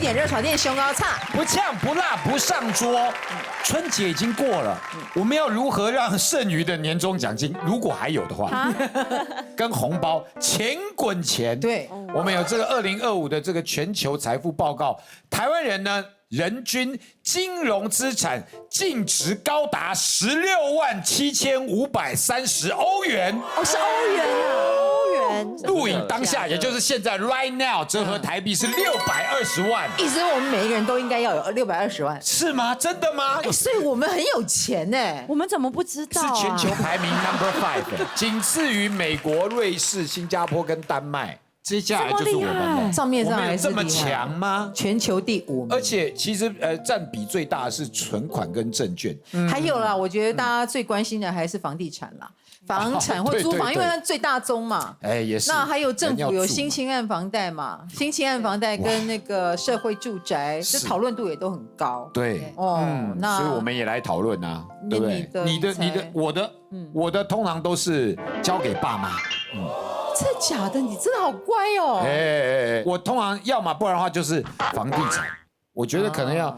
点热炒店熊高差，不呛不辣不上桌。春节已经过了，我们要如何让剩余的年终奖金，如果还有的话，跟红包钱滚钱？对，我们有这个2025的这个全球财富报告，台湾人呢人均金融资产净值高达167530欧元。哦，是欧元啊，欧元录影当下，也就是现在 right now， 折合台币是620万。意思是我们每一个人都应该要有620万，是吗？真的吗？所以我们很有钱呢。我们怎么不知道啊？是全球排名 number 5，仅次于美国、瑞士、新加坡跟丹麦。接下来就是我们了。账面上我们有这么还是厉害强吗？全球第5名，而且其实占比最大的是存款跟证券。还有啦，我觉得大家最关心的还是房地产啦，房产或租房，因为它最大宗嘛。哎，也是。那还有政府有新青青案房贷嘛，新青案房贷跟那个社会住宅，这讨论度也都很高。对，那所以我们也来讨论啊，对不对？你的、我的通常都是交给爸妈。真的假的？你真的好乖哦！我通常要么不然的话就是房地产，我觉得可能要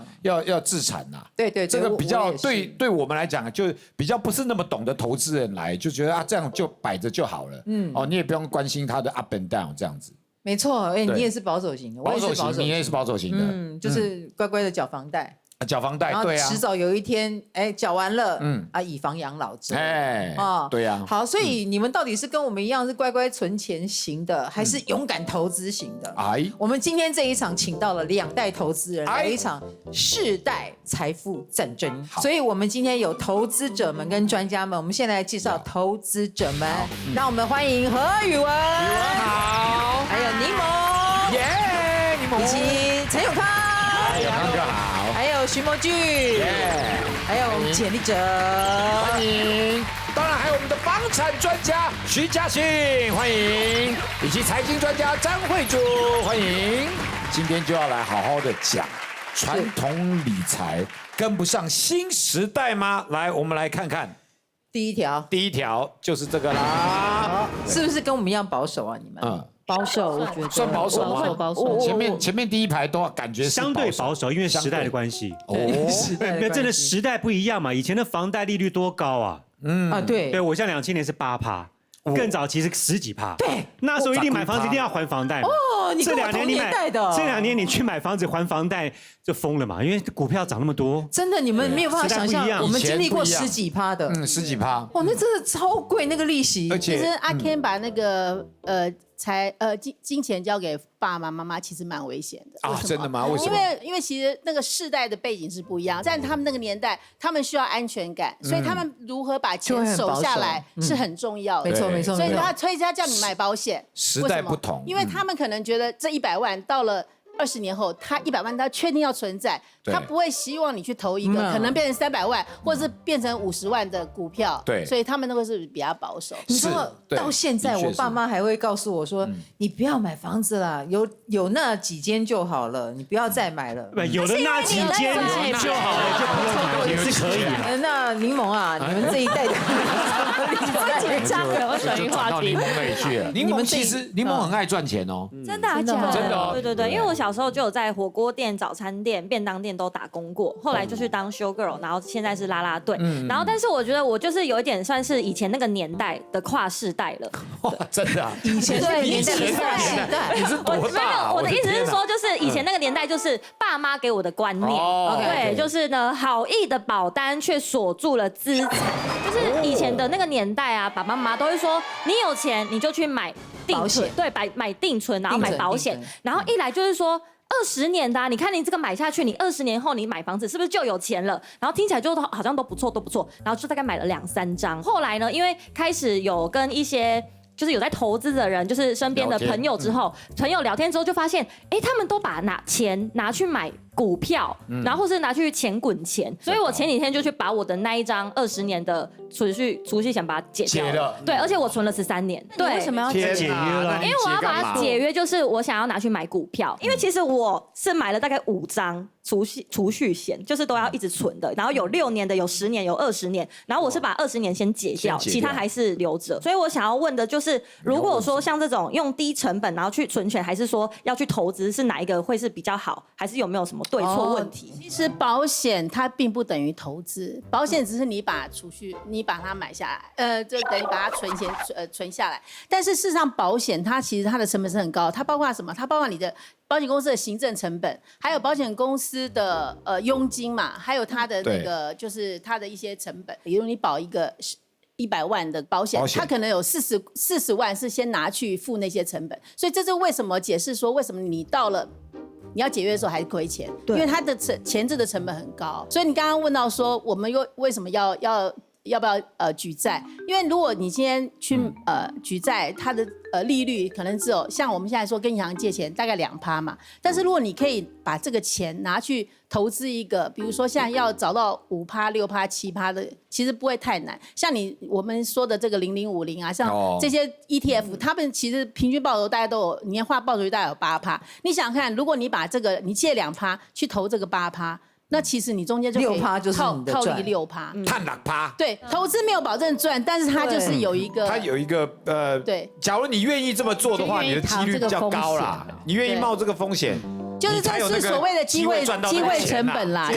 自产呐。对，这个比较对我们来讲，就比较不是那么懂得投资人来，就觉得这样就摆着就好了。你也不用关心它的 up and down 这样子。没错，你也是保守型的，保守型，你也是保守型的。就是乖乖的缴房贷。缴房贷，对啊，迟早有一天，缴完了，以房养老之类的，对啊。好，所以你们到底是跟我们一样是乖乖存钱型的，还是勇敢投资型的？我们今天这一场请到了2代投资人，来一场世代财富战争。所以我们今天有投资者们跟专家们，我们现在来介绍投资者们。让我们欢迎何宇文，好，还有柠檬，柠檬，以及陈永康，永康哥好。还有徐模具，还有简立哲，欢迎。当然还有我们的房产专家徐嘉欣，欢迎，以及财经专家张慧珠，欢迎。今天就要来好好的讲传统理财跟不上新时代吗？来，我们来看看第一条就是这个啦，是不是跟我们一样保守啊？你们？保守，我觉得算保守吗？保守。前面第一排都感觉是相对保守，因为时代的关系。那真的时代不一样嘛，以前的房贷利率多高啊？对，我像2000年是8%，更早期是10几%。对，那时候一定买房子一定要还房贷。你跟我同年代的。这2年你去买房子还房贷就疯了嘛，因为股票涨那么多。真的，你们没有办法想象，我们经历过10几%的，10几%。哇，那真的超贵，那个利息。其实阿 Ken 把那个金钱交给爸爸妈妈，其实蛮危险的啊！真的吗？为什么？因为其实那个世代的背景是不一样，在他们那个年代，他们需要安全感，所以他们如何把钱守下来是很重要的。没错。所以他叫你买保险，时代不同，因为他们可能觉得这100万到了20年后，他100万他确定要存在，他不会希望你去投一个可能变成300万，或者是变成50万的股票。对，所以他们那个是比较保守。你知道到现在，我爸妈还会告诉我说：“你不要买房子啦，有那几间就好了，你不要再买了。”有的那几间就好了，就不用买，也是可以的。那柠檬啊，你们这一代的，太紧张了，我转移话题。柠檬那里去了。柠檬其实柠檬很爱赚钱哦，真的假的？真的。对，因为我小时候就有在火锅店、早餐店、便当店都打工过，后来就去当 show girl， 然后现在是啦啦队。然后，但是我觉得我就是有一点算是以前那个年代的跨世代了。真的啊？以前那个年代的跨世代，你是多大？我的意思是说，就是以前那个年代，就是爸妈给我的观念，对，就是呢，好意的保单却锁住了资产。就是以前的那个年代啊，爸爸妈妈都会说，你有钱你就去买定存，对，买定存，然后买保险，然后一来就是说。20年的，你看你这个买下去，你20年后你买房子是不是就有钱了？然后听起来就好像都不错，然后就大概买了2、3张。后来呢，因为开始有跟一些就是有在投资的人，就是身边的朋友之后，朋友聊天之后就发现，他们都把钱拿去买股票，然后或是拿去钱滚钱，所以我前几天就去把我的那一张20年的储蓄险把它解掉了。对，而且我存了13年。对，为什么要解约了？因为我要把它解约，就是我想要拿去买股票，因为其实我是买了大概5张储蓄险，就是都要一直存的，然后有6年的，有10年，有20年，然后我是把20年先解掉，其他还是留着。所以我想要问的就是，如果说像这种用低成本然后去存钱，还是说要去投资，是哪一个会是比较好？还是有没有什么对错问题？其实保险它并不等于投资，保险只是你把储蓄你把它买下来，就等于把它存下来。但是事实上，保险它其实它的成本是很高，它包括什么？它包括你的保险公司的行政成本，还有保险公司的佣金嘛，还有它的那个就是它的一些成本。比如你保一个100万的保险，它可能有40万是先拿去付那些成本，所以这是为什么解释说为什么你到了你要解约的时候还亏钱，因为它的前置的成本很高。所以你刚刚问到说我们为什么要不要举债？因为如果你今天去举债，它的利率可能只有像我们现在说跟银行借钱大概2%嘛，但是如果你可以把这个钱拿去投资一个，比如说现在要找到5%、6%、7%的，其实不会太难。像我们说的这个0050啊，像这些 ETF，他们其实平均报酬大概都有年化报酬率大概有8%。你想看，如果你把这个你借2%去投这个8%。那其实你中间就可以6%就是你的赚，6%，碳6%。对，投资没有保证赚，但是它就是有一个，它有一个对。假如你愿意这么做的话，你的几率比较高啦。你愿意冒这个风险，就是这是所谓的机会成本啦。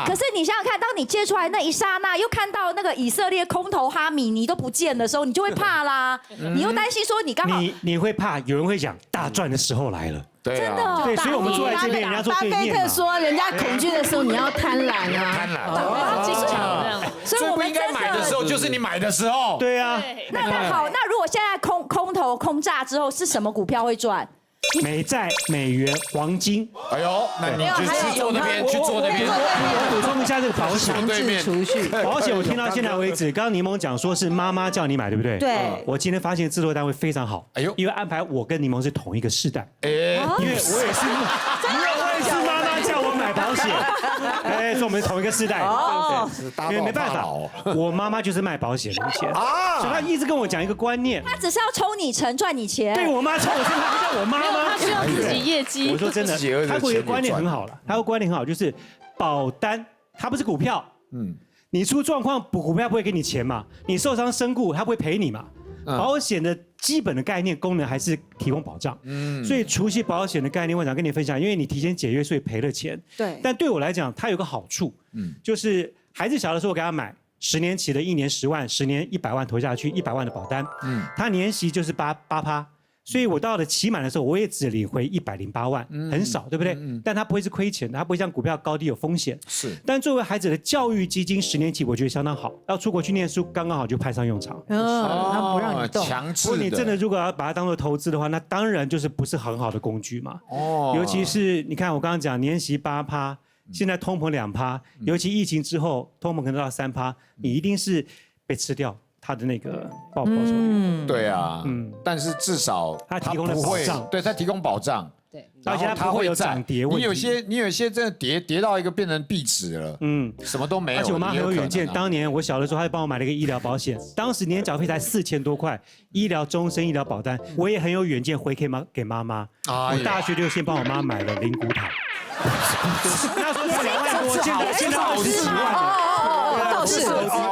可是你想想看，当你借出来那一刹那，又看到那个以色列空头哈米尼都不见的时候，你就会怕啦。你又担心说你刚好你会怕，有人会讲大赚的时候来了。对啊，对，所以我们坐在这边，人家做对面嘛。巴菲特说，人家恐惧的时候你要贪婪啊，贪婪。所以不应该买的时候就是你买的时候。对啊。那好，那如果现在空头空炸之后，是什么股票会赚？美债、美元、黄金。哎呦，那你就去做那边，去做那边。我补充一下这个保险。强制储蓄。保险我听到现在为止，刚刚柠檬讲说是妈妈叫你买，对不对？对。我今天发现制作单位非常好，哎呦，因为安排我跟柠檬是同一个世代。因为我也是妈妈叫我买保险，所以我们是同一个世代。哦。因为没办法，我妈妈就是卖保险的钱啊，所以她一直跟我讲一个观念，她只是要抽你成赚你钱。对我妈抽我钱，她不叫我妈妈。她需要自己业绩。我说真的，她有一个观念很好了，她有观念很好，就是保单它不是股票，你出状况股票不会给你钱嘛，你受伤身故它不会赔你嘛。保险的基本的概念功能还是提供保障，所以除息保险的概念我想跟你分享，因为你提前解约所以赔了钱，对，但对我来讲它有个好处，就是孩子小的时候我给他买10年期的，1年10万，10年100万投下去，100万的保单，他年息就是8%。所以我到了期满的时候，我也只领回108万，很少，对不对？但它不会是亏钱的，它不会像股票高低有风险。是。但作为孩子的教育基金，10年期我觉得相当好，要出国去念书，刚刚好就派上用场。它不让你动。强制的。如果你真的如果要把它当做投资的话，那当然就是不是很好的工具嘛。尤其是你看我刚刚讲年息8%，现在通膨2%，尤其疫情之后通膨可能到3%，你一定是被吃掉。他的那个报酬率，对啊，但是至少他提供了保障，对他提供保障，对，而且它不会有涨跌问题。你有些真的跌到一个变成壁纸了，什么都没有。而且我妈很有远见，当年我小的时候，她就帮我买了一个医疗保险，当时年缴费才4000多块，医疗终身医疗保单，我也很有远见，回给妈妈。我大学就先帮我妈买了灵骨塔，那时候才2万多，现在20几万。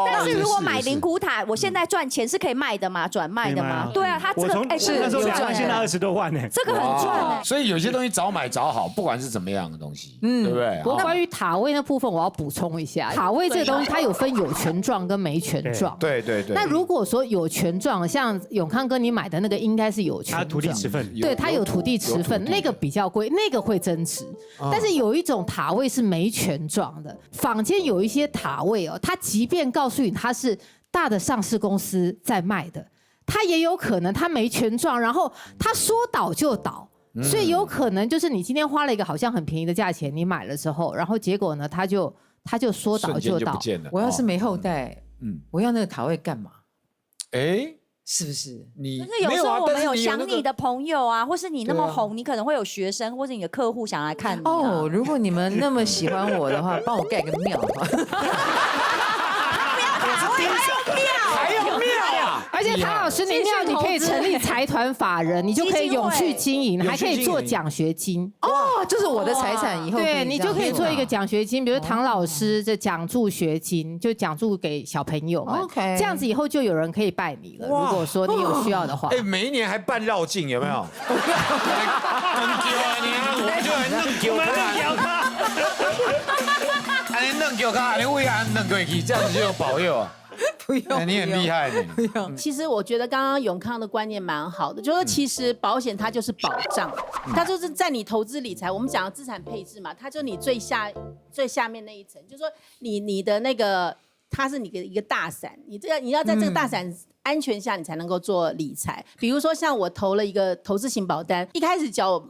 但是如果买灵骨塔，我现在赚钱是可以卖的吗？转卖的吗？对啊，它这个是那时候2万，现在20多万呢，这个很赚。所以有些东西早买早好，不管是怎么样的东西，对不对？不过关于塔位那部分，我要补充一下，塔位这个东西它有分有权状跟没权状。对。那如果说有权状，像永康哥你买的那个应该是有权状，他土地持分，对，他有土地持分，那个比较贵，那个会增值。但是有一种塔位是没权状的，坊间有一些塔位哦，它即便告诉你它是大的上市公司在卖的，它也有可能它没权状，然后它说倒就倒，所以有可能就是你今天花了一个好像很便宜的价钱，你买了之后，然后结果呢，它就说倒就倒。我要是没后代，我要那个塔位干嘛？是不是？你可是有时候我们有想那个你的朋友啊，或是你那么红，你可能会有学生或是你的客户想来看你啊。哦，如果你们那么喜欢我的话，帮我盖个庙吧。还有庙啊！而且唐老师，你庙你可以成立财团法人，你就可以永续经营，还可以做奖学金。哦，就是我的财产以后对你就可以做一个奖学金，比如唐老师的奖助学金，就奖助给小朋友们。OK， 这样子以后就有人可以拜你了。如果说你有需要的话，哎，每一年还办绕境，有没有？弄丢啊你啊！我们就来弄丢他，哎，弄丢他，你为啥弄过去？这样子就有保佑啊！不用，你很厉害呢。不用。其实我觉得刚刚永康的观念蛮好的，就是其实保险它就是保障，它就是在你投资理财，我们讲的资产配置嘛，它就你最下面那一层，就是说你的那个它是你的一个大伞，你要在这个大伞安全下，你才能够做理财。比如说像我投了一个投资型保单，一开始缴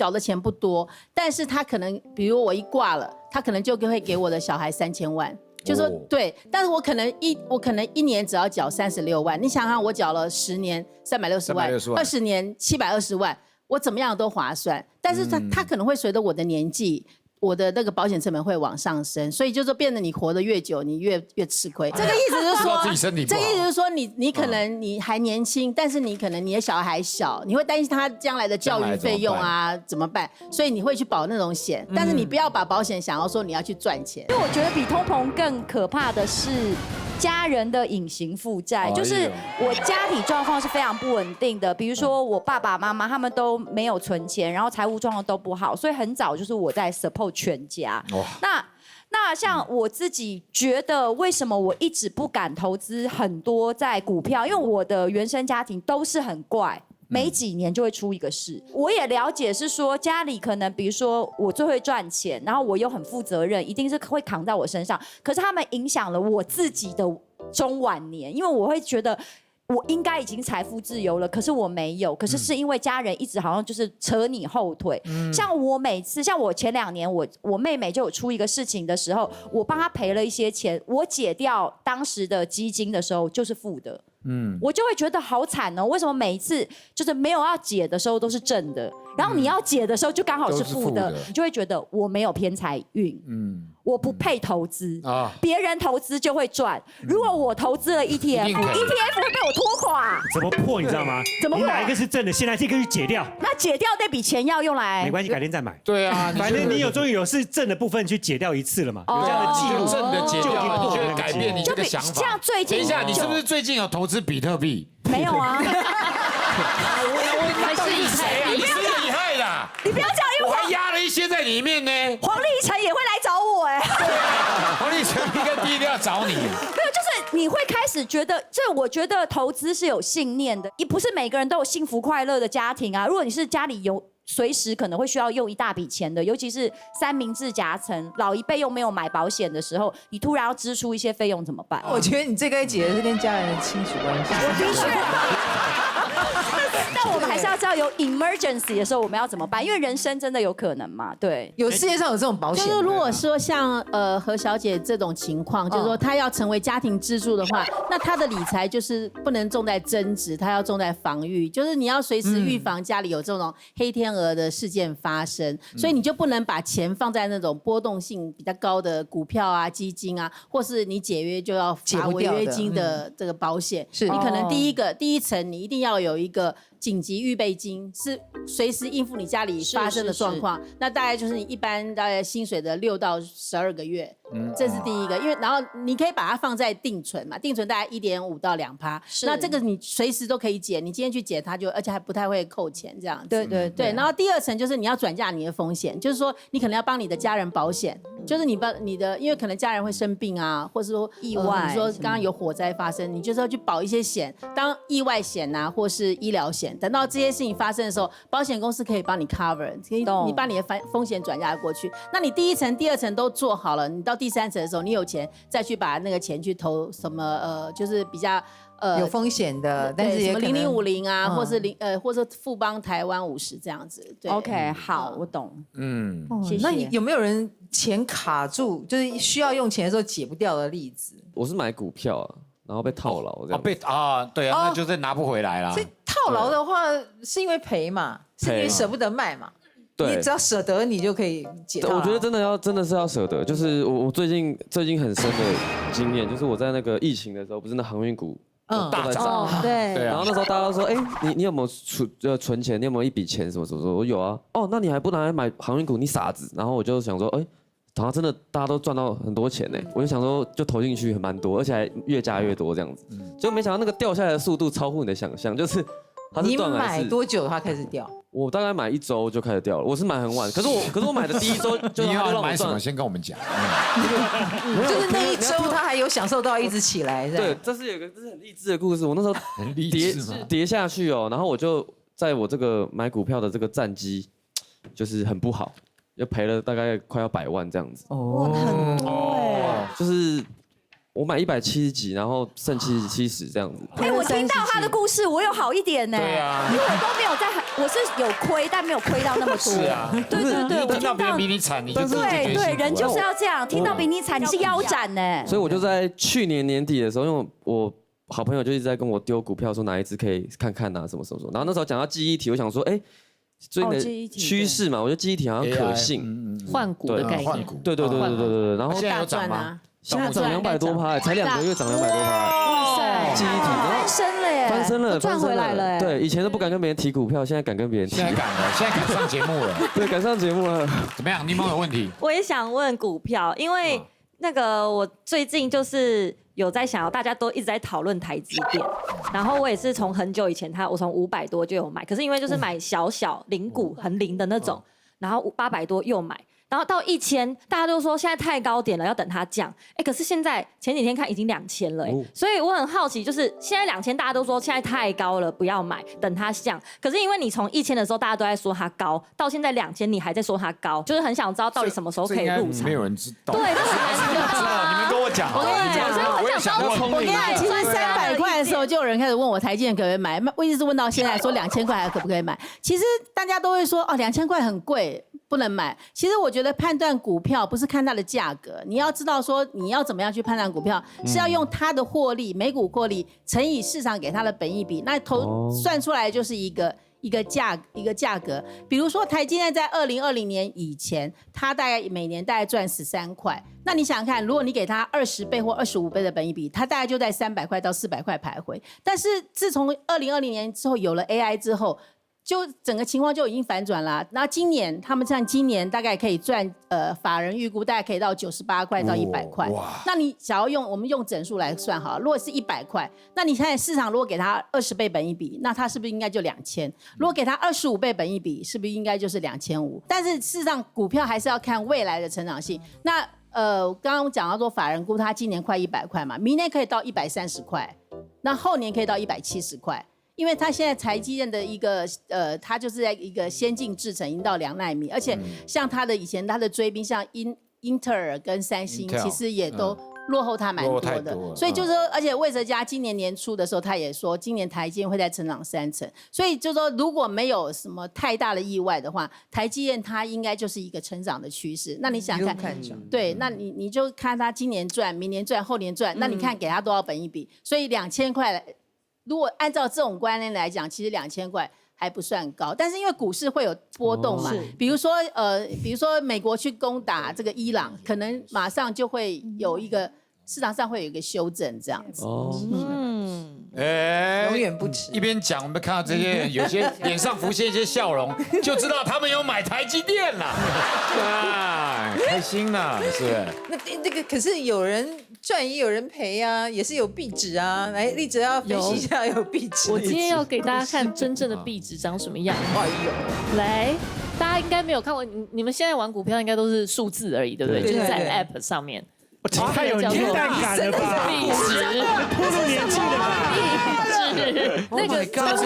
的钱不多，但是他可能比如我一挂了，他可能就会给我的小孩3000万。就说对，但是我可能一年只要缴36万，你想想我缴了10年360万，20年720万，我怎么样都划算。但是它可能会随着我的年纪，我的那个保险成本会往上升，所以就说变得你活得越久，你越吃亏。这个意思就是说，这个意思就是说你可能你还年轻，但是你可能你的小孩还小，你会担心他将来的教育费用啊怎么办？所以你会去保那种险，但是你不要把保险想要说你要去赚钱。因为我觉得比通膨更可怕的是家人的隐形负债，就是我家庭状况是非常不稳定的，比如说我爸爸妈妈他们都没有存钱，然后财务状况都不好，所以很早就是我在 support 全家。那像我自己觉得，为什么我一直不敢投资很多在股票？因为我的原生家庭都是很怪。每几年就会出一个事，我也了解是说家里可能比如说我最会赚钱，然后我又很负责任，一定是会扛在我身上。可是他们影响了我自己的中晚年，因为我会觉得我应该已经财富自由了，可是我没有，可是是因为家人一直好像就是扯你后腿。像我每次，像我前2年我妹妹就有出一个事情的时候，我帮她赔了一些钱，我解掉当时的基金的时候就是负的。我就会觉得好惨哦！为什么每一次就是没有要解的时候都是正的，然后你要解的时候就刚好是负的，你就会觉得我没有偏财运，我不配投资别人投资就会赚。如果我投资了 ETF 会被我拖垮。怎么破你知道吗？怎么破？你哪一个是正的？现在这个去解掉。那解掉那笔钱要用来？没关系，改天再买。对啊，反正你终于有是正的部分去解掉一次了嘛，有这样的记录，正的解掉，你就会改变你这个想法。这样最近，等一下，你是不是最近有投资比特币？没有啊。还是你谁啊？你是厉害的。你不要这样，因为我还压了一些在里面呢。黄立成也会来找我哎。对啊，黄立成一个第一定要找你。没有，就是你会开始觉得，我觉得投资是有信念的，也不是每个人都有幸福快乐的家庭啊。如果你是家里有随时可能会需要用一大笔钱的，尤其是三明治夹层，老一辈又没有买保险的时候，你突然要支出一些费用怎么办？我觉得你最该解的是跟家人的亲属关系。我的确。但我们还是要知道有 emergency 的时候我们要怎么办，因为人生真的有可能嘛。对，有世界上有这种保险。就是如果说像何小姐这种情况，就是说她要成为家庭支柱的话，那她的理财就是不能重在增值，她要重在防御，就是你要随时预防家里有这种黑天鹅的事件发生，所以你就不能把钱放在那种波动性比较高的股票啊、基金啊，或是你解约就要罚违约金的这个保险。是你可能第一层你一定要有一个紧急预备金，是随时应付你家里发生的状况。那大概就是你一般大概薪水的6到12个月，这是第一个。因为然后你可以把它放在定存嘛，定存大概1.5到2%，那这个你随时都可以解，你今天去解它就，而且还不太会扣钱这样子。对。然后第二层就是你要转嫁你的风险，就是说你可能要帮你的家人保险，就是你帮你的，因为可能家人会生病啊，或者说意外，你说刚刚有火灾发生，你就是要去保一些险，当意外险啊，或是医疗险。等到这些事情发生的时候，保险公司可以帮你 cover， 可以你把你的风险转嫁过去。那你第一层、第二层都做好了，你到第3层的时候，你有钱再去把那个钱去投什么就是比较有风险的，但是也什么0050啊，或者富邦台湾50这样子。对 OK， 好，我懂。谢谢。那你有没有人钱卡住，就是需要用钱的时候解不掉的例子？我是买股票啊。然后被套牢这样。对啊，那就是拿不回来啦。所以套牢的话是因为赔嘛，是因为舍不得卖嘛。你只要舍得，你就可以解套。我觉得真的是要舍得。就是我最近很深的经验，就是我在那个疫情的时候，不是那航运股大涨，对。然后那时候大家都说，你有没有存钱？你有没有一笔钱什么什么？我有啊。哦，那你还不拿来买航运股？你傻子。然后我就想说，好像真的大家都赚到很多钱呢。我就想说，就投进去蛮多，而且还越加越多这样子。就没想到那个掉下来的速度超乎你的想象，就是它是断崖式。你买多久它开始掉？我大概买1周就开始掉了，我是买很晚，可是我买的第1周就你要买什么？先跟我们讲。就是那一周他还有享受到一直起来，对，这是很励志的故事。我那时候很励志吗？跌下去然后我就在我这个买股票的这个战绩就是很不好，就赔了大概快要100万这样子。很多就是我买170几，然后剩70这样子。我听到他的故事，我有好一点呢。对啊，因为我都没有我是有亏，但没有亏到那么多。是啊，对，听到别人比你惨，你就对，人就是要这样，听到比你惨，你是腰斩呢。所以我就在去年年底的时候，因为我好朋友就一直在跟我丢股票，说哪一只可以看看啊，什么什么什么。然后那时候讲到记忆体，我想说，最近的趋势嘛，我觉得记忆体好像可信，换股的概念。对。然后现在有涨吗？现在涨200多%，才2个月涨200多%。哇塞，记忆体翻身了耶！翻身了，赚回来了。对，以前都不敢跟别人提股票，现在敢跟别人提。现在敢上节目了。对，敢上节目了。怎么样？你们有问题？我也想问股票，因为那个我最近就是有在想要，大家都一直在讨论台积电，然后我也是从很久以前我从500多就有买，可是因为就是买小零股很零的那种，然后800多又买。然后到1000，大家都说现在太高点了，要等它降。可是现在前几天看已经2000了，所以我很好奇，就是现在2000，大家都说现在太高了，不要买，等它降。可是因为你从1000的时候大家都在说它高，到现在2000，你还在说它高，就是很想知道到底什么时候可以入场。没有人知道。对，但是知道，你们跟我讲。我跟你讲，所以我想说，我跟你讲，其实300块的时候就有人开始问我台积电可不可以买，我一直问到现在说2000块还可不可以买。其实大家都会说2000块很贵。不能买。其实我觉得判断股票不是看它的价格，你要知道说你要怎么样去判断股票，是要用它的获利，每股获利乘以市场给它的本益比，那算出来就是一个价格。比如说台积电在2020年以前，它大概每年大概赚13块。那你想想看，如果你给它20倍或25倍的本益比，它大概就在300块到400块徘徊。但是自从2020年之后有了 AI 之后，就整个情况就已经反转了。然后他们像今年大概可以赚，法人预估大概可以到98块到100块。那你想要我们用整数来算好，如果是100块，那你看市场如果给它20倍本益比，那它是不是应该就2000？如果给它25倍本益比，是不是应该就是2500？但是事实上股票还是要看未来的成长性。那刚刚讲到说法人估它今年快100块嘛，明年可以到130块，那后年可以到170块。因为它现在台积电的一个它就是在一个先进制程已经到2奈米，而且像它的以前它的追兵像英特尔跟三星，其实也都落后它蛮多的。所以就是说，而且魏哲家今年年初的时候，他也说今年台积电会再成长3成，所以就是说如果没有什么太大的意外的话，台积电它应该就是一个成长的趋势。那你想看，对，那你就看它今年赚，明年赚，后年赚，那你看给它多少本益比？所以2000块。如果按照这种观念来讲，其实2000块还不算高，但是因为股市会有波动嘛，比如说美国去攻打这个伊朗，可能马上就会有一个市场上会有一个修正这样子。永远不迟。一边讲，我们看到这些人有些脸上浮现一些笑容，就知道他们有买台积电了，开心了，是不是？那个可是有人赚也有人赔啊，也是有币值啊。来，立喆要分析一下有币值。我今天要给大家看真正的币值长什么样。哎呦，来，大家应该没有看过，你们现在玩股票应该都是数字而已，对不对？就是在 App 上面。太有年代感了吧！币值，步入年纪了吧？币值，那个是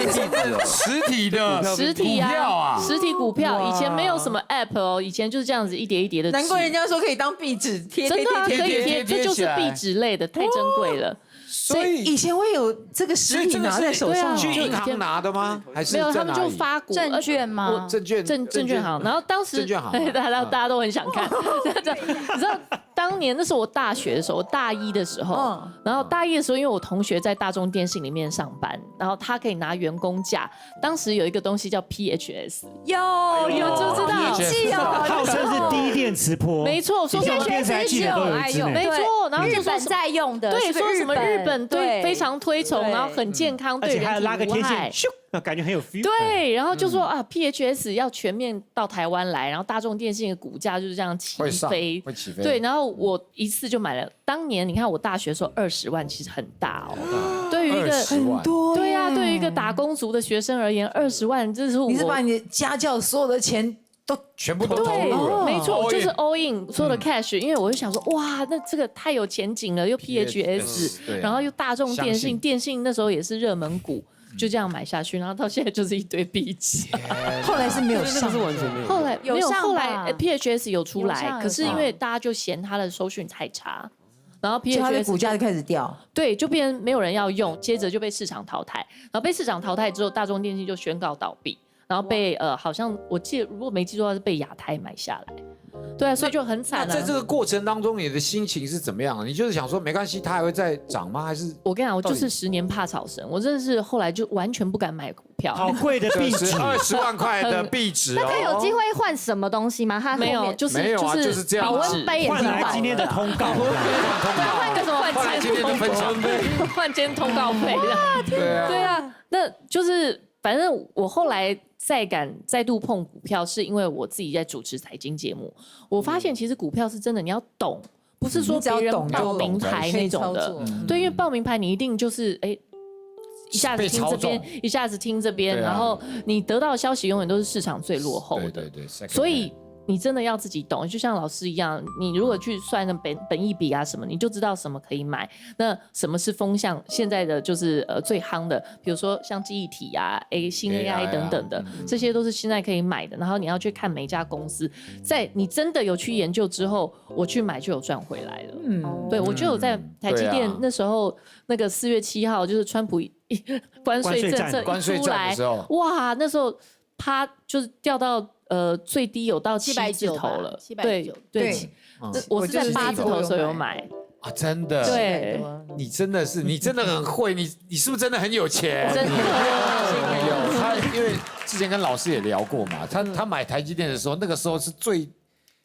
实体的实体啊，实体股票，以前没有什么 App 哦，以前就是这样子一叠一叠的。难怪人家说可以当壁纸贴，真的可以贴，这就是壁纸类的，太珍贵了。所以以前会有这个实体拿在手上，去银行拿的吗？还是没有，他们就发股证券吗？证券行，然后当时证券行，大家都很想看。你知道当年那是我大学的时候，大一的时候，然后大一的时候，因为我同学在大众电信里面上班，然后他可以拿员工假，当时有一个东西叫 PHS， 有就知道，记哦，号称是低电磁波，没错，说什么电视台记者都有一支，没错，然后日本在用的，对，说什么日本对非常推崇，然后很健康，对人体无害，咻，那感觉很有 feel。对，然后就说啊 ，PHS 要全面到台湾来，然后大众电信的股价就是这样起飞，会起飞。对，然后我一次就买了。当年你看我大学的时候20万其实很大哦，对于一个很多，对啊，对于一个打工族的学生而言，20万这是你是把你的家教所有的钱都全部都投入了，没错，就是 all in 所有的 cash，因为我就想说，哇，那这个太有前景了，又 PHS，然后又大众电信，电信那时候也是热门股。就这样买下去，然后到现在就是一堆壁纸。后来是没有上，是完全没有。后来没有，后来 PHS 有出来，有可是因为大家就嫌它的收讯太差，然后 PHS 它的股价就开始掉。对，就变成没有人要用，接着就被市场淘汰。然后被市场淘汰之后，大众电信就宣告倒闭，然后被好像我记得如果没记错是被亚太买下来。对啊，所以就很惨。那在这个过程当中，你的心情是怎么样？你就是想说没关系，它还会再涨吗？还是我跟你讲，我就是10年怕草绳，我真的是后来就完全不敢买股票。好贵的壁纸，20万块的壁纸哦。那他有机会换什么东西吗？他没有，就是没有啊，就是这样。保温杯也换来今天的通告，换个什么？换今天的分享费，换今天通告费。对啊，那就是反正我后来。再度碰股票，是因为我自己在主持财经节目，我发现其实股票是真的你要懂，不是说别人报名牌那种的。对，因为报名牌你一定就是一下子听这边，一下子听这边，然后你得到的消息永远都是市场最落后的。对，所以你真的要自己懂，就像老师一样，你如果去算那本益比啊什么，你就知道什么可以买，那什么是风向，现在的就是最夯的，比如说像记忆体啊、新 AI 等等的，这些都是现在可以买的。然后你要去看每一家公司，在你真的有去研究之后，我去买就有赚回来了。对，我就有在台积电那时候那个4月7号，就是川普关税政策一出来，哇，那时候啪就是掉到。最低有到7字头了，对，我是在8字头的时候有买啊，真的，对，你真的很会，你是不是真的很有钱？真的有，他因为之前跟老师也聊过嘛，他买台积电的时候，那个时候是最。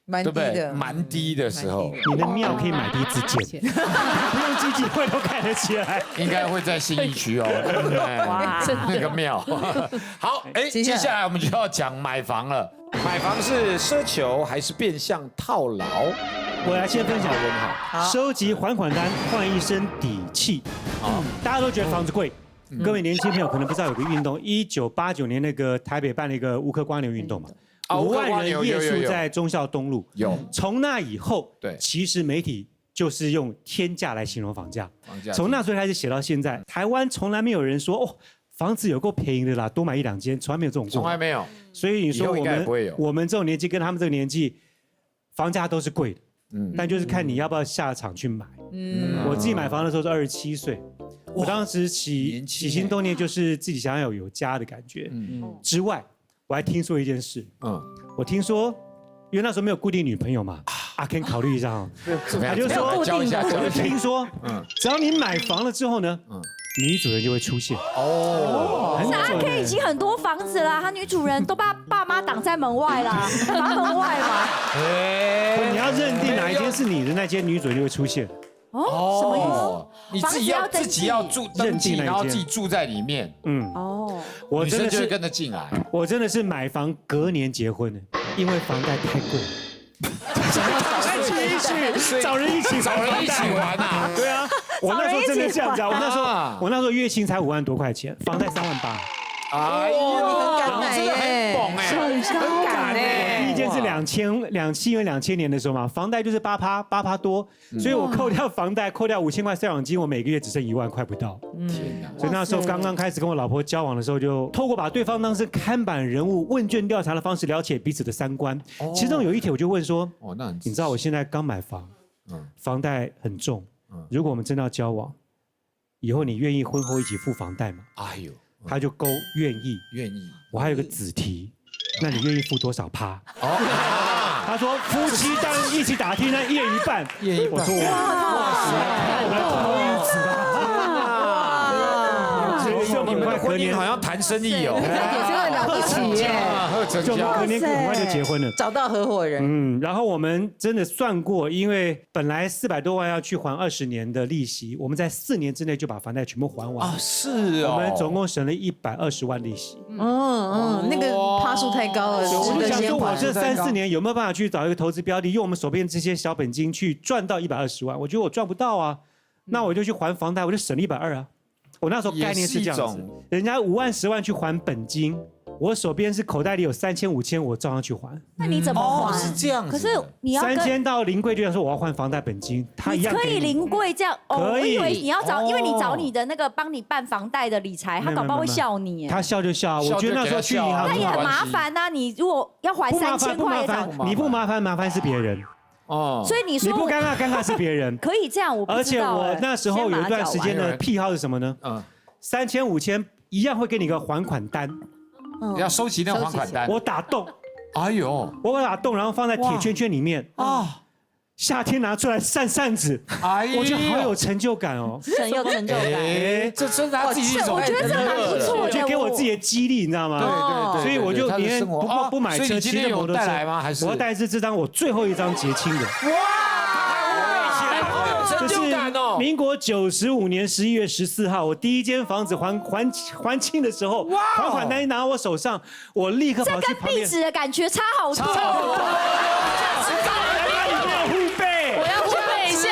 蛮低的，蛮低的时候，你的庙可以买低自建，不用基金会都盖得起来，应该会在信义区哦。哇，那个庙。好，接下来我们就要讲买房了。买房是奢求还是变相套牢？我来先分享人好，收集还款单，换一身底气。大家都觉得房子贵。各位年轻朋友可能不知道有个运动，1989年那个台北办了一个乌克瓜牛运动嘛。5万人夜宿在忠孝东路。有。从那以后，对，其实媒体就是用天价来形容房价。从那时候开始写到现在，台湾从来没有人说哦，房子有够便宜的啦，多买1-2间，从来没有这种过。从来没有。所以你说我们这种年纪跟他们这个年纪，房价都是贵的。但就是看你要不要下场去买。我自己买房的时候是27岁，我当时起心动念就是自己想要有家的感觉。之外。我还听说一件事，我听说，因为那时候没有固定女朋友嘛，阿 Ken 考虑一下哦，他就说，教一下，我就听说，只要你买房了之后呢，女主人就会出现。哦，阿 Ken 已经很多房子啦，他女主人都把爸妈挡在门外啦，房门外嘛。你要认定哪一间是你的，那间女主人就会出现。哦，什么意思？你自己要住登记，然后自己住在里面。我真的是跟着进来。我真的是买房隔年结婚的，因为房贷太贵。找人一起玩啊！对啊，我那时候真的这样子啊！我那时候月薪才5万多块钱，房贷3万8。哎呦，很敢买耶，很敢哎！第一件是因为2000年的时候嘛，房贷就是8%多，所以我扣掉房贷，扣掉5000块赡养金，我每个月只剩1万块不到。天哪！所以那时候刚刚开始跟我老婆交往的时候，就透过把对方当成看板人物、问卷调查的方式了解彼此的三观。其中有一题我就问说：你知道我现在刚买房，房贷很重，如果我们真的要交往，以后你愿意婚后一起付房贷吗？哎呦，他就勾愿意。愿意。我还有个子题，那你愿意付多少趴？他说夫妻当然一起打听呢，一人一半。我说哇塞，你们的婚姻好像谈生意哦，也真的了不起耶！就隔年很快就结婚了，找到合伙人。然后我们真的算过，因为本来400多万要去还20年的利息，我们在4年之内就把房贷全部还完。是我们总共省了120万利息。那个趴数太高了，我就想说，我这3、4年有没有办法去找一个投资标的，用我们手边这些小本金去赚到120万？我觉得我赚不到啊，那我就去还房贷，我就省了120啊。我那时候概念是这样子，人家5万10万去还本金，我手边是口袋里有3000、5000，我照样去还。那你怎么还？是这样子。可是你要3000到临柜就要说我要还房贷本金，他一样可以临柜这样。可以。我以为你要找，因为你找你的那个帮你办房贷的理财，他搞不好会笑你。他笑就笑，我觉得那时候去银行那也很麻烦呐。你如果要还3000块，你不麻烦，麻烦是别人。所以你说你不尴尬，尴尬是别人。可以这样，我不知道。而且我那时候有一段时间的癖好是什么呢？3000、5000一样会给你个还款单，要收集那还款单。我打洞，哎呦，我打洞，然后放在铁圈圈里面啊。夏天拿出来扇扇子，我觉得好有成就感哦，很有成就感。这是他自己一种，我觉得这蛮不错的，我觉得给我自己的激励，你知道吗？对，所以我就连不买车，骑着摩托车来吗？还是我要带这张我最后一张结清的。成就感哦！民国95年11月14号，我第一间房子还清的时候，还款单一拿到我手上，我立刻跑去旁边。这跟壁纸的感觉差好多。我要互背一下，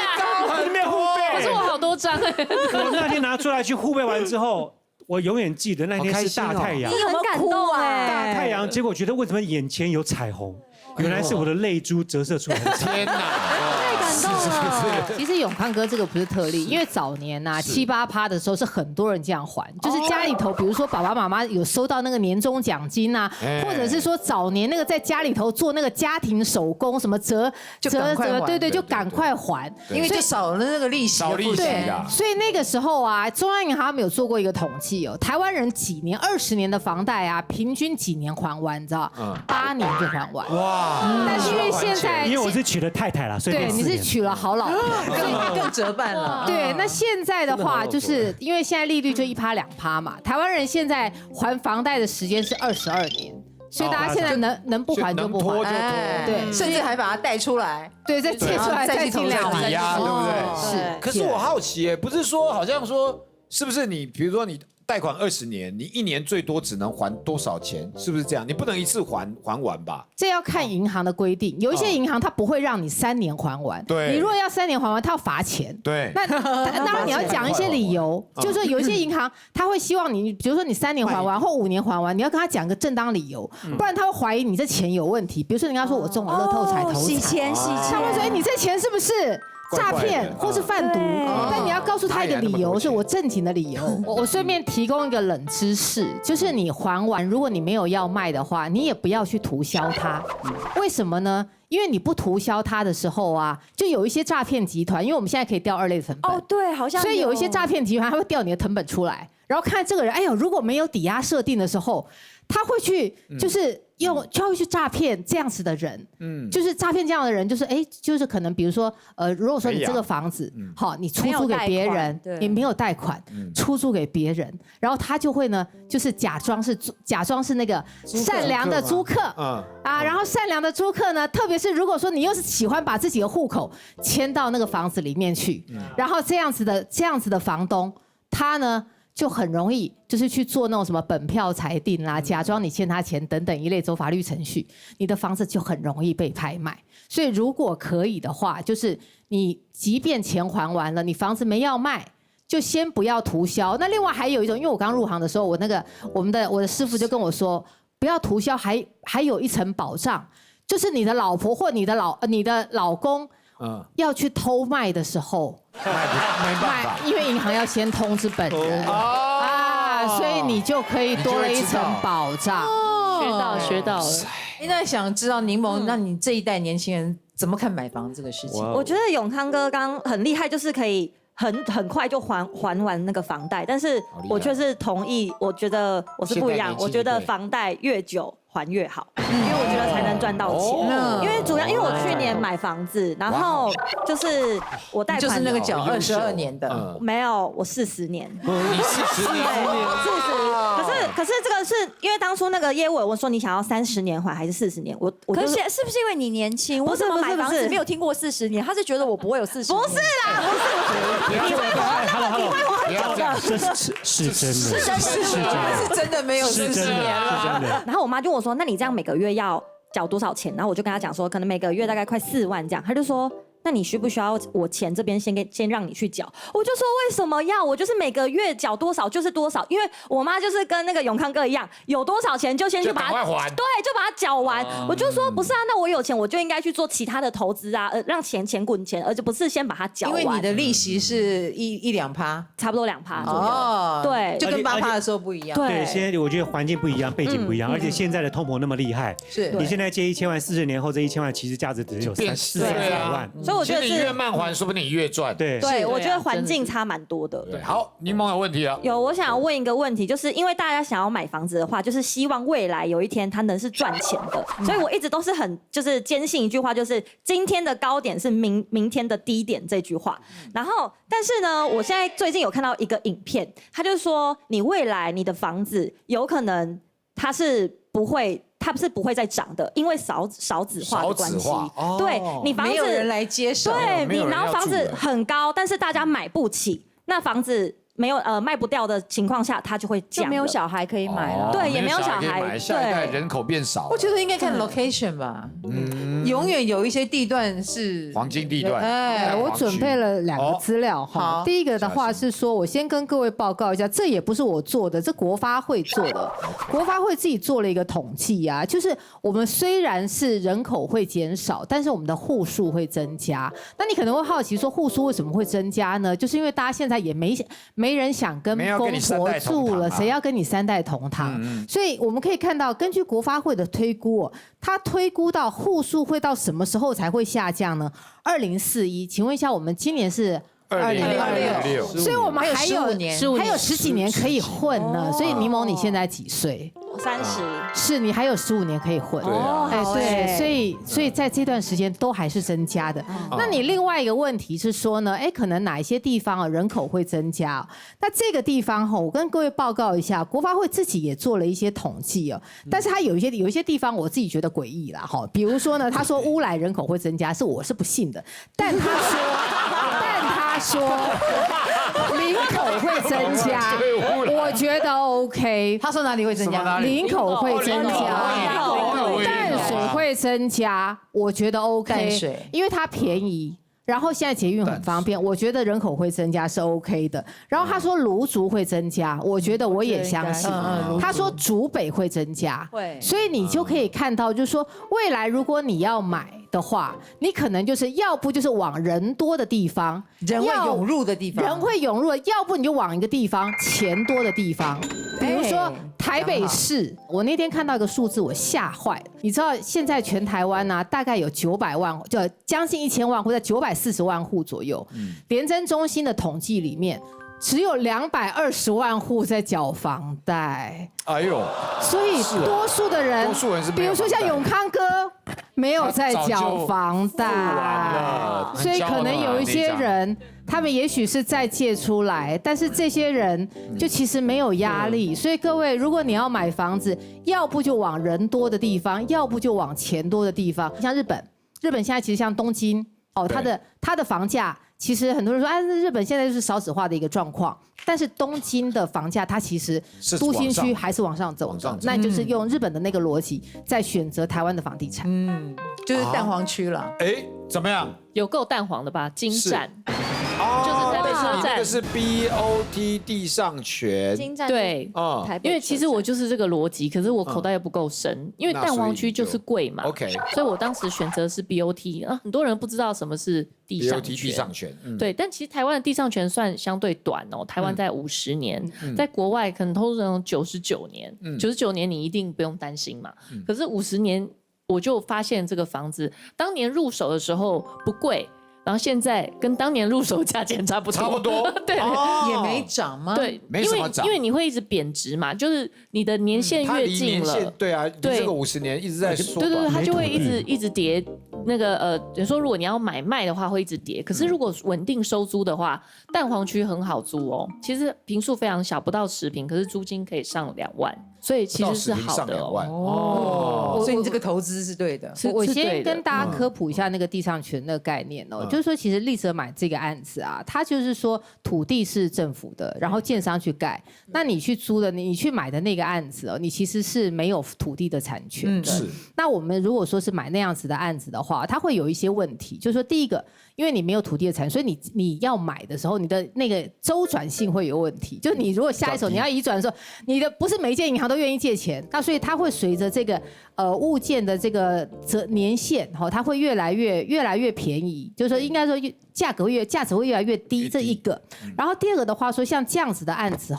里面互背。可是我好多张哎。我那天拿出来去互背完之后，我永远记得那天是大太阳，你很感动哎。大太阳，结果觉得为什么眼前有彩虹？原来是我的泪珠折射出来的。天哪！太感动了。其实永康哥这个不是特例，因为早年呐7、8%的时候是很多人这样还，就是家里头，比如说爸爸妈妈有收到那个年终奖金啊，或者是说早年那个在家里头做那个家庭手工什么折，对，就赶快还，因为就少了那个利息。对，所以那个时候啊，中央银行他们有做过一个统计哦，台湾人几年20年的房贷啊，平均几年还完，你知道？8年就还完。哇！但是因为现在，因为我是娶了太太了，所以对，你是娶了好老婆，更折半了。对，那现在的话，就是因为现在利率就1%、2%嘛，台湾人现在还房贷的时间是22年，所以大家现在能不还就不还，对，甚至还把它贷出来，对，再借出来再尽量抵押，对不对？是。可是我好奇，不是说好像说，是不是你比如说你贷款20年，你1年最多只能还多少钱？是不是这样？你不能一次还完吧？这要看银行的规定，有一些银行它不会让你3年还完。对，你如果要3年还完，它要罚钱。对，那当然你要讲一些理由，就是说有一些银行他会希望你，比如说你3年还完或5年还完，你要跟他讲个正当理由，不然他会怀疑你这钱有问题。比如说你跟他说我中了乐透彩投资，洗钱，他会说你这钱是不是诈骗或是贩毒？但你要告诉他一个理由，是我正经的理由。我顺便提供一个冷知识，就是你还完，如果你没有要卖的话，你也不要去涂销它。为什么呢？因为你不涂销它的时候啊，就有一些诈骗集团，因为我们现在可以调2类成本。哦，对，好像。所以有一些诈骗集团，他会调你的成本出来，然后看这个人，哎呦，如果没有抵押设定的时候，他会去就是就会去诈骗这样子的人，就是诈骗这样的人，就是就是可能比如说如果说你这个房子好，你出租给别人，你没有贷款，出租给别人，然后他就会呢，就是假装是那个善良的租客然后善良的租客呢，特别是如果说你又是喜欢把自己的户口迁到那个房子里面去，然后这样子的房东，他呢就很容易就是去做那种什么本票裁定啦，假装你欠他钱等等一类走法律程序，你的房子就很容易被拍卖。所以如果可以的话，就是你即便钱还完了，你房子没要卖，就先不要涂销。那另外还有一种，因为我刚入行的时候，我的师傅就跟我说，不要涂销，还有一层保障，就是你的老婆或你的老公要去偷卖的时候，没办法，因为银行要先通知本人所以你就可以多了一层保障。学到了。那想知道柠檬，那你这一代年轻人怎么看买房这个事情？我觉得永康哥刚很厉害，就是可以很快就还完那个房贷，但是我却是同意，我觉得我是不一样，我觉得房贷越久还越好，因为我觉得才能赚到钱。因为主要因为我去年买房子，然后就是我贷款就是那个缴22年的，没有，我40年。你40年，40。可是这个是因为当初那个业务我说你想要30年还还是40年，我可是是不是因为你年轻？我怎么买房子没有听过40年？他是觉得我不会有40年。不是啦，不是，你会活很久的，是真的，是真的没有40年了。然后我妈就问我说，那你这样每个月要缴多少钱？然后我就跟她讲说，可能每个月大概快4万这样。她就说，那你需不需要我钱这边先让你去缴？我就说为什么要？我就是每个月缴多少就是多少，因为我妈就是跟那个永康哥一样，有多少钱就先去把它还，对，就把它缴完。我就说不是啊，那我有钱我就应该去做其他的投资啊，让钱滚钱，而不是先把它缴完。因为你的利息是1-2%，差不多2%左右。对，就跟8%的时候不一样。对，现在我觉得环境不一样，背景不一样，而且现在的通膨那么厉害，是你现在借1000万，40年后这1000万其实价值只有300万。所以我觉得你越慢还，说不定你越赚。对，我觉得环境差蛮多的。对，好，柠檬有问题啊？有，我想要问一个问题，就是因为大家想要买房子的话，就是希望未来有一天它能是赚钱的，所以我一直都是很就是坚信一句话，就是今天的高点是明天的低点这句话。然后，但是呢，我现在最近有看到一个影片，他就说你未来你的房子有可能它是不会再涨的，因为少子化的关系。对，你房子没有人来接手，对你，然后房子很高，但是大家买不起，那房子没有卖不掉的情况下，它就会降。就没有小孩可以买了，对，也没有小孩，下一代人口变少。我觉得应该看 location 吧，永远有一些地段是黄金地段。我准备了2个资料哈。第一个的话是说，我先跟各位报告一下，这也不是我做的，这国发会做的。国发会自己做了一个统计啊，就是我们虽然是人口会减少，但是我们的户数会增加。那你可能会好奇说，户数为什么会增加呢？就是因为大家现在也没人想跟公婆住了，谁要跟你3代同堂？所以我们可以看到，根据国发会的推估，它推估到户数会到什么时候才会下降呢？2041，请问一下，我们今年是2026，所以我们还有10几年可以混呢。所以柠檬，你现在几岁？30，是你还有15年可以混。对，所以在这段时间都还是增加的。那你另外一个问题是说呢？可能哪一些地方人口会增加？那这个地方我跟各位报告一下，国发会自己也做了一些统计哦。但是它有一些地方我自己觉得诡异啦哈。比如说呢，他说乌来人口会增加，我是不信的。但他说林口会增加，我觉得 OK。他说哪里会增加？林口会增加，淡水会增加，我觉得 OK， 因为它便宜。然后现在捷运很方便，我觉得人口会增加是 OK 的。然后他说芦竹会增加，我觉得我也相信。他说竹北会增加，所以你就可以看到，就是说未来如果你要买的话，你可能就是要不就是往人多的地方，人会涌入的地方，要不你就往一个地方钱多的地方，比如说台北市。我那天看到一个数字，我吓坏了。你知道现在全台湾啊，大概有900万，就将近1000万或者940万户左右。联征中心的统计里面，只有220万户在缴房贷。哎呦，所以多数的人是，比如说像永康哥，没有在缴房贷，所以可能有一些人，他们也许是再借出来，但是这些人就其实没有压力。所以各位，如果你要买房子，要不就往人多的地方，要不就往钱多的地方。像日本现在其实像东京它的房价。其实很多人说，日本现在就是少子化的一个状况，但是东京的房价它其实都心区还是往上走，那你就是用日本的那个逻辑在选择台湾的房地产，就是蛋黄区了。怎么样？有够蛋黄的吧？金站。就是台北车站，这个是 BOT 地上权，对，因为其实我就是这个逻辑，可是我口袋又不够深，因为蛋黄区就是贵嘛 ，OK， 所以我当时选择是 BOT 啊，很多人不知道什么是地上权，对，但其实台湾的地上权算相对短哦，台湾在50年，在国外可能通常99年，99年你一定不用担心嘛，可是50年我就发现这个房子当年入手的时候不贵。然后现在跟当年入手价钱差不多，差不多，对，也没涨吗？对，没什么涨，因为你会一直贬值嘛，就是你的年限越近了，对啊，这个50年一直在缩短，对，它就会一直跌。那个比如说如果你要买卖的话会一直跌，可是如果稳定收租的话，蛋黄区很好租哦，其实坪数非常小，不到10坪，可是租金可以上2万，所以其实是好的哦。所以你这个投资是对的。我先跟大家科普一下那个地上权的概念哦，就是说其实立泽买这个案子啊，它就是说土地是政府的，然后建商去盖，那你去租的，你去买的那个案子哦，你其实是没有土地的产权的。是。那我们如果说是买那样子的案子的话，它会有一些问题，就是说第一个，因为你没有土地的产权，所以你要买的时候，你的那个周转性会有问题。就你如果下一手你要移转的时候，你的不是每一间银行都愿意借钱，那所以它会随着这个物件的这个年限它会越来越便宜，就是说应该说价值会越来越低，这一个。然后第二个的话说，像这样子的案子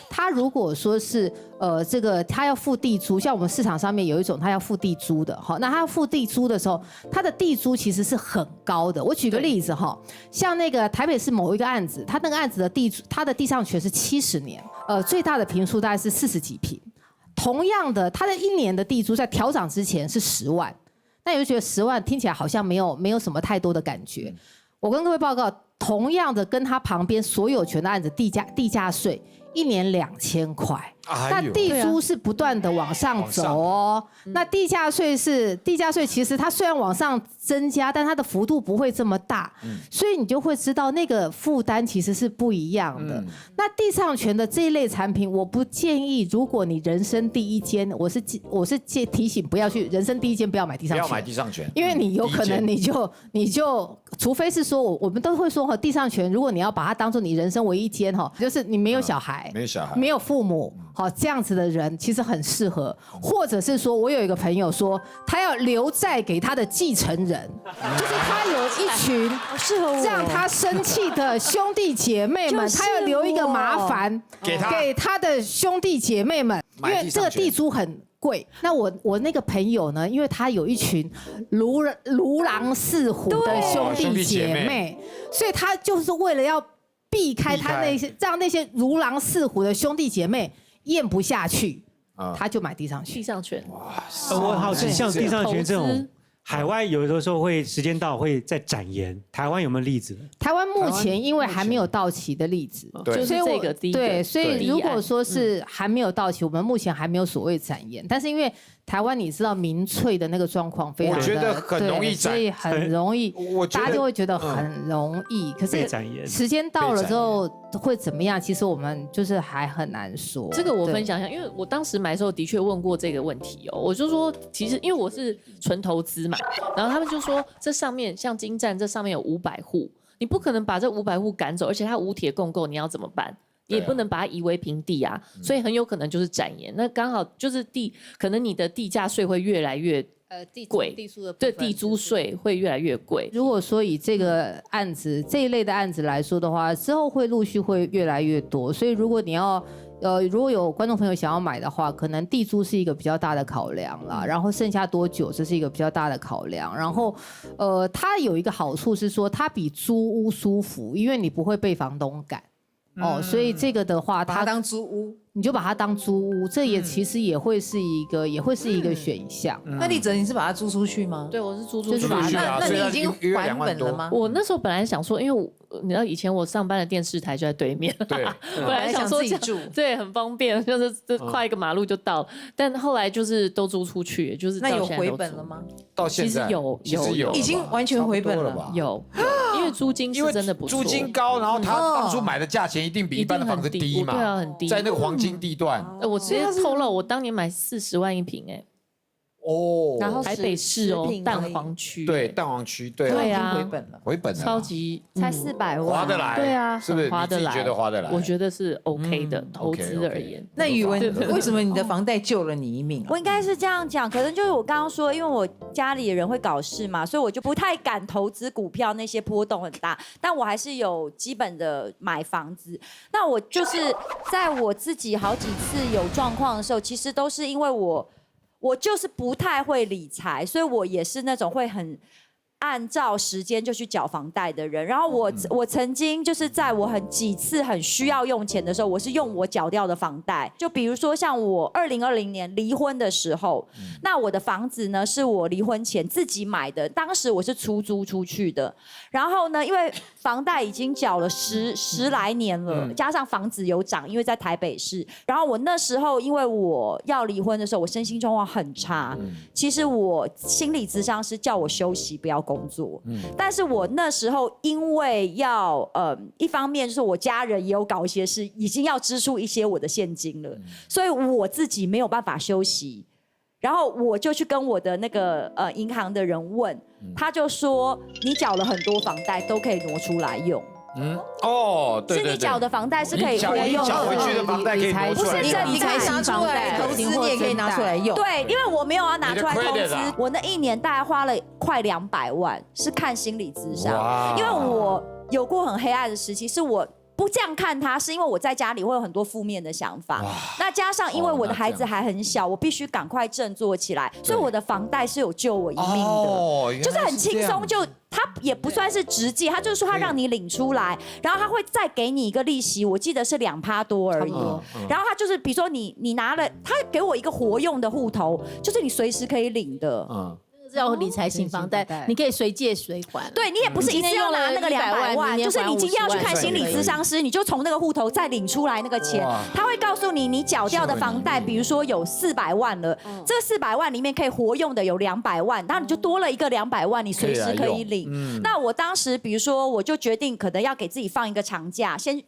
它如果说是这个它要付地租，像我们市场上面有一种它要付地租的那它要付地租的时候，它的地租其实是很高的。我举个例子像那个台北市某一个案子，它那个案子的它的地上权是70年，最大的坪数大概是40几坪。同样的，它的1年的地租在调涨之前是10万，那你就觉得10万听起来好像没有什么太多的感觉。我跟各位报告，同样的跟它旁边所有权的案子，地价税1年2000块。那地租是不断的往上走哦。那地价税其实它虽然往上增加，但它的幅度不会这么大，所以你就会知道那个负担其实是不一样的。那地上权的这一类产品，我不建议，如果你人生第一间，我是提醒不要去人生第一间不要买地上权，不要买地上权，因为你有可能你就除非是说我们都会说地上权，如果你要把它当做你人生唯一间就是你没有小孩，没有父母。这样子的人其实很适合，或者是说我有一个朋友说，他要留债给他的继承人，就是他有一群让他生气的兄弟姐妹们，他要留一个麻烦给他的兄弟姐妹们，因为这个地租很贵。那我那个朋友呢，因为他有一群如狼似虎的兄弟姐妹，所以他就是为了要避开他那些让那些如狼似虎的兄弟姐妹咽不下去，他就买地上权。地上权，哇！我好奇，像地上权这种，海外有的时候会时间到会再展延，台湾有没有例子？台湾目前因为还没有到期的例子，就是这个第一个。对，所以如果说是还没有到期，我们目前还没有所谓展延，但是因为台湾你知道民粹的那个状况非常的，我觉得很容易展，所以很容易，大家就会觉得很容易。可是时间到了之后会怎么样？其实我们就是还很难说。这个我分享一下，因为我当时买的时候的确问过这个问题我就说，其实因为我是纯投资嘛，然后他们就说这上面像金站这上面有500户，你不可能把这500户赶走，而且它无铁共构，你要怎么办？也不能把它夷为平地啊，所以很有可能就是展延。那刚好就是可能你的地价税会越来越贵，对，地租税会越来越贵。如果说以这个案子这一类的案子来说的话，之后会陆续会越来越多。所以如果你要如果有观众朋友想要买的话，可能地租是一个比较大的考量啦，然后剩下多久这是一个比较大的考量。然后它有一个好处是说，它比租屋舒服，因为你不会被房东赶。所以这个的话，把它当租屋，你就把它当租屋，这也其实也会是一个选项。那立泽，你是把它租出去吗？对，我是租出去。那你已经还本了吗？我那时候本来想说，因为你知道以前我上班的电视台就在对面，对，本来想说自己住，对，很方便，就是跨一个马路就到。但后来就是都租出去，就是那有回本了吗？到现在其实有，已经完全回本了吧？有，因为租金是真的不错，租金高，然后他当初买的价钱一定比一般的房子低嘛，对啊，很低，在那个黄金地段。我直接透露，我当年买40万1坪然后台北市蛋黄区，对，蛋黄区，对啊，回本了，超级才400万，划得来，对啊，是不是？划得来，觉得划得来？我觉得是 OK 的，投资而言。那宇文，为什么你的房贷救了你一命？我应该是这样讲，可能就是我刚刚说，因为我家里的人会搞事嘛，所以我就不太敢投资股票，那些波动很大，但我还是有基本的买房子。那我就是在我自己好几次有状况的时候，其实都是因为我就是不太会理财，所以我也是那种会很按照时间就去缴房贷的人。然后我曾经就是在我几次很需要用钱的时候，我是用我缴掉的房贷。就比如说像我2020年离婚的时候，那我的房子呢是我离婚前自己买的，当时我是出租出去的。然后呢，因为房贷已经缴了十来年了，加上房子有涨，因为在台北市。然后我那时候因为我要离婚的时候，我身心状况很差。其实我心理咨商师叫我休息，不要工作。但是我那时候因为要一方面就是我家人也有搞一些事，已经要支出一些我的现金了，所以我自己没有办法休息。然后我就去跟我的那个银行的人问，他就说你缴了很多房贷都可以挪出来用。对，是你缴的房贷是可以活用的，你缴回去的房贷可以挪出来用，你可以拿出来投资，你也可以拿出来用。对，因为我没有要拿出来投资，我那一年大概花了快200万，是看心理咨商，因为我有过很黑暗的时期，是我不这样看他，是因为我在家里会有很多负面的想法，那加上因为我的孩子还很小，我必须赶快振作起来，所以我的房贷是有救我一命的，就是很轻松，就他也不算是直借，他就是说他让你领出来，然后他会再给你一个利息，我记得是2%多而已，然后他就是比如说你拿了，他给我一个活用的户头，就是你随时可以领的。叫理财型房贷，你可以随借随还。对你也不是一次要拿那个200万，就是你今天要去看心理咨商师，你就从那个户头再领出来那个钱，他会告诉你你缴掉的房贷，比如说有400万了，这400万里面可以活用的有200万，然后你就多了一个200万，你随时可以领。那我当时比如说我就决定可能要给自己放一个长假，先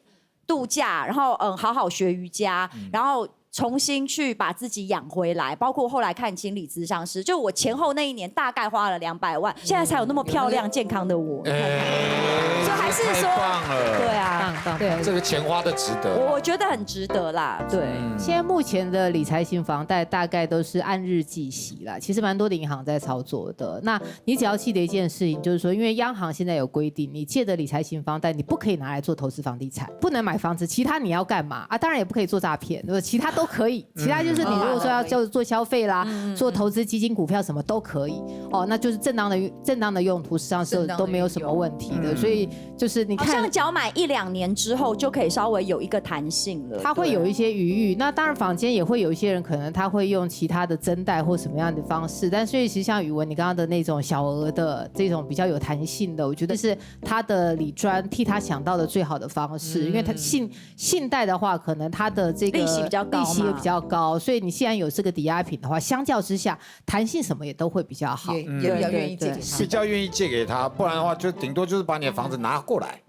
度假，然后好好学瑜伽，然后重新去把自己养回来，包括后来看心理咨商师，就我前后那一年大概花了200万，现在才有那么漂亮健康的我。所以还是说，太棒了，对啊，对，这个钱花的值得，我觉得很值得啦。对，现在目前的理财型房贷大概都是按日计息啦，其实蛮多的银行在操作的。那你只要记得一件事情，就是说，因为央行现在有规定，你借的理财型房贷你不可以拿来做投资房地产，不能买房子，其他你要干嘛啊？当然也不可以做诈骗，其他都可以，其他就是你如果说要做消费啦，做投资基金、股票什么都可以哦，那就是正当的用途，实际上是都没有什么问题的。所以就是你看，好像缴满1-2年之后就可以稍微有一个弹性了，它会有一些余裕。那当然坊间也会有一些人可能他会用其他的增贷或什么样的方式，但所以其实像宇文你刚刚的那种小额的这种比较有弹性的，我觉得是他的理专替他想到的最好的方式，因为他信贷的话，可能他的这个利息比较高，也比较高，所以你既然有这个抵押品的话，相较之下弹性什么也都会比较好，也比较愿意借给他，比较愿意借给他，不然的话就顶多就是把你的房子拿过来。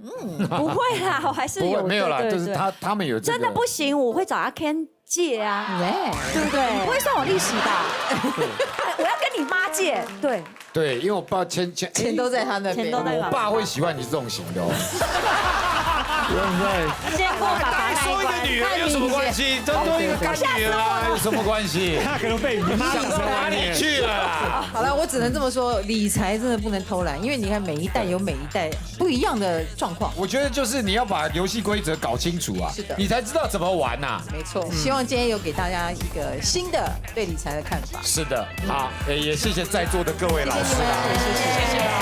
不会啦，我还是有，没有啦，就是他们有真的不行，我会找阿 Ken 借啊，对不对？不会算我利息吧？我要跟你妈借，对。对，因为我爸钱都在他那边，我爸会喜欢你这种型的哦。先过爸爸说一个女儿有什么关系？这多一个干女儿啊，有什么关系？他可能被妈想到哪里去了？好了，我只能这么说，理财真的不能偷懒，因为你看每一代有每一代不一样的状况。我觉得就是你要把游戏规则搞清楚啊，是的，你才知道怎么玩呐。没错，希望今天有给大家一个新的对理财的看法。是的，好，也谢谢在座的各位老师啦，谢谢，谢谢啦，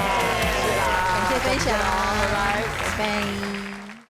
感谢分享，拜拜，拜拜。